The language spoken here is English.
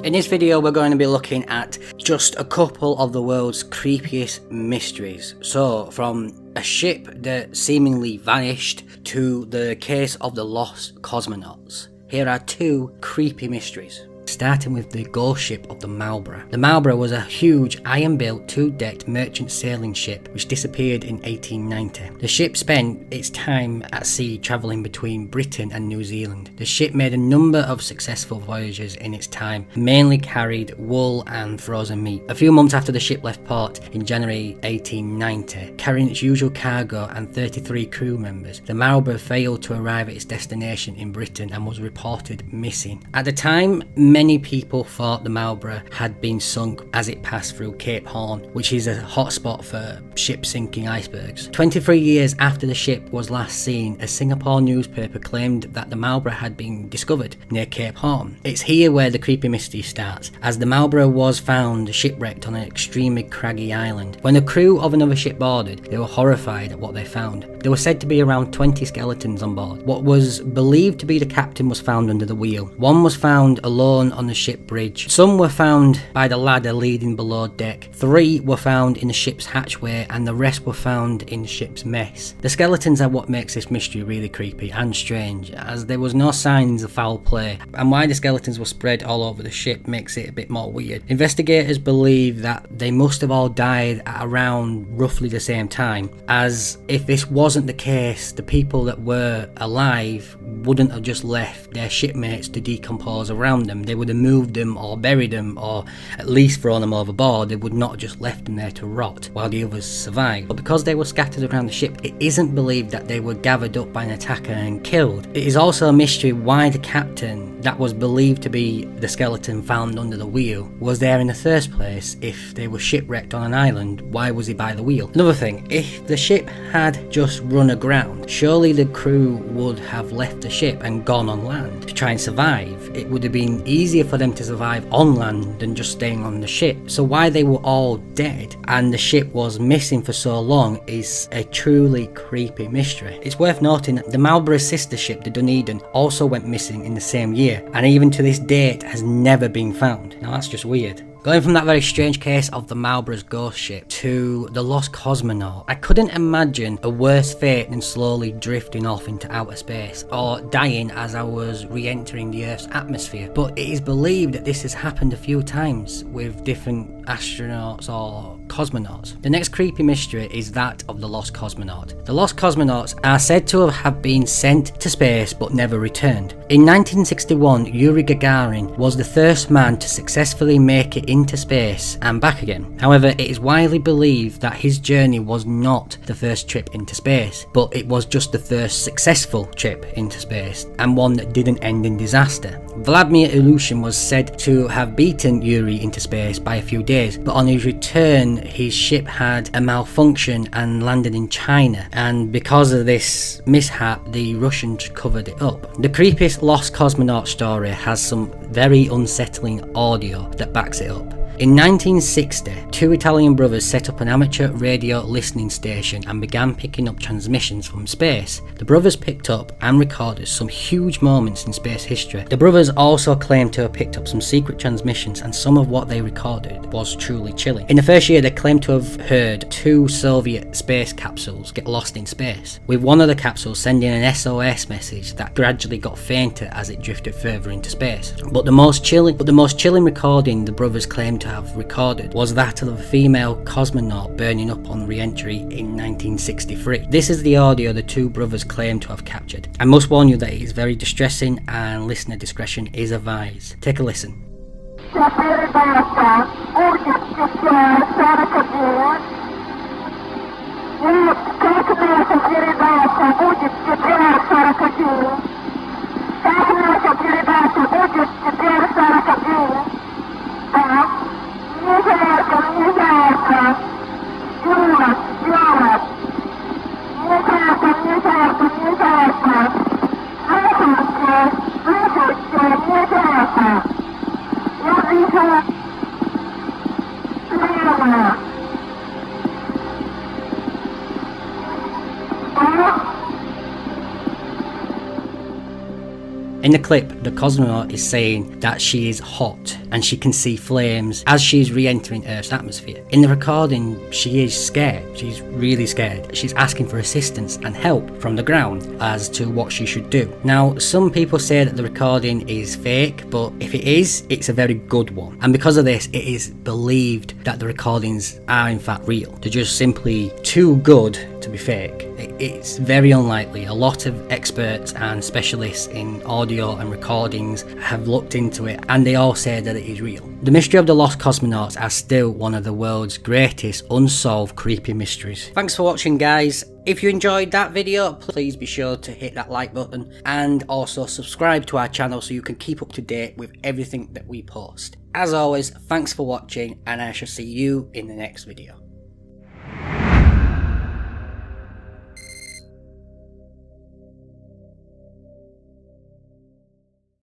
In this video we're going to be looking at just a couple of the world's creepiest mysteries. So from a ship that seemingly vanished to the case of the lost cosmonauts. Here are two creepy mysteries. Starting with the ghost ship of the Marlborough. The Marlborough was a huge iron-built two-decked merchant sailing ship which disappeared in 1890. The ship spent its time at sea travelling between Britain and New Zealand. The ship made a number of successful voyages in its time, mainly carried wool and frozen meat. A few months after the ship left port in January 1890, carrying its usual cargo and 33 crew members, the Marlborough failed to arrive at its destination in Britain and was reported missing. At the time, many people thought the Marlborough had been sunk as it passed through Cape Horn, which is a hotspot for ship sinking icebergs. 23 years after the ship was last seen, a Singapore newspaper claimed that the Marlborough had been discovered near Cape Horn. It's here where the creepy mystery starts, as the Marlborough was found shipwrecked on an extremely craggy island. When the crew of another ship boarded, they were horrified at what they found. There were said to be around 20 skeletons on board. What was believed to be the captain was found under the wheel. One was found alone on the ship bridge. Some were found by the ladder leading below deck. 3 were found in the ship's hatchway and the rest were found in the ship's mess. The skeletons are what makes this mystery really creepy and strange, as there was no signs of foul play, and why the skeletons were spread all over the ship makes it a bit more weird. Investigators believe that they must have all died at around roughly the same time, as if this wasn't the case, the people that were alive wouldn't have just left their shipmates to decompose around them. They would have moved them or buried them or at least thrown them overboard. They would not have just left them there to rot while the others survived. But because they were scattered around the ship, it isn't believed that they were gathered up by an attacker and killed. It is also a mystery why the captain, that was believed to be the skeleton found under the wheel, was there in the first place. If they were shipwrecked on an island, why was he by the wheel? Another thing, if the ship had just run aground, surely the crew would have left the ship and gone on land to try and survive. It would have been easier for them to survive on land than just staying on the ship. So why they were all dead and the ship was missing for so long is a truly creepy mystery. It's worth noting that the Marlborough's sister ship, the Dunedin, also went missing in the same year, and even to this date has never been found. Now that's just weird. Going from that very strange case of the Marlborough's ghost ship to the lost cosmonaut, I couldn't imagine a worse fate than slowly drifting off into outer space or dying as I was re-entering the Earth's atmosphere. But it is believed that this has happened a few times with different astronauts or cosmonauts. The next creepy mystery is that of the lost cosmonaut. The lost cosmonauts are said to have been sent to space but never returned. In 1961, Yuri Gagarin was the first man to successfully make it into space and back again. However, it is widely believed that his journey was not the first trip into space, but it was just the first successful trip into space, and one that didn't end in disaster. Vladimir Ilyushin was said to have beaten Yuri into space by a few days, but on his return his ship had a malfunction and landed in China, and because of this mishap the Russians covered it up. The creepiest lost cosmonaut story has some very unsettling audio that backs it up. In 1960, 2 Italian brothers set up an amateur radio listening station and began picking up transmissions from space. The brothers picked up and recorded some huge moments in space history. The brothers also claimed to have picked up some secret transmissions, and some of what they recorded was truly chilling. In the first year, they claimed to have heard 2 Soviet space capsules get lost in space, with one of the capsules sending an SOS message that gradually got fainter as it drifted further into space. But the most chilling recording the brothers claimed to have recorded was that of a female cosmonaut burning up on re-entry in 1963. This is the audio the 2 brothers claim to have captured. I must warn you that it is very distressing and listener discretion is advised. Take a listen. In the clip, the cosmonaut is saying that she is hot and she can see flames as she's re-entering Earth's atmosphere. In the recording, she is scared. She's really scared. She's asking for assistance and help from the ground as to what she should do. Now, some people say that the recording is fake, but if it is, it's a very good one. And because of this, it is believed that the recordings are in fact real. They're just simply too good to be fake. It's very unlikely. A lot of experts and specialists in audio and recordings have looked into it, and they all say that it is real. The mystery of the lost cosmonauts are still one of the world's greatest unsolved creepy mysteries. Thanks for watching, guys. If you enjoyed that video, please be sure to hit that like button and also subscribe to our channel so you can keep up to date with everything that we post. As always, thanks for watching, and I shall see you in the next video.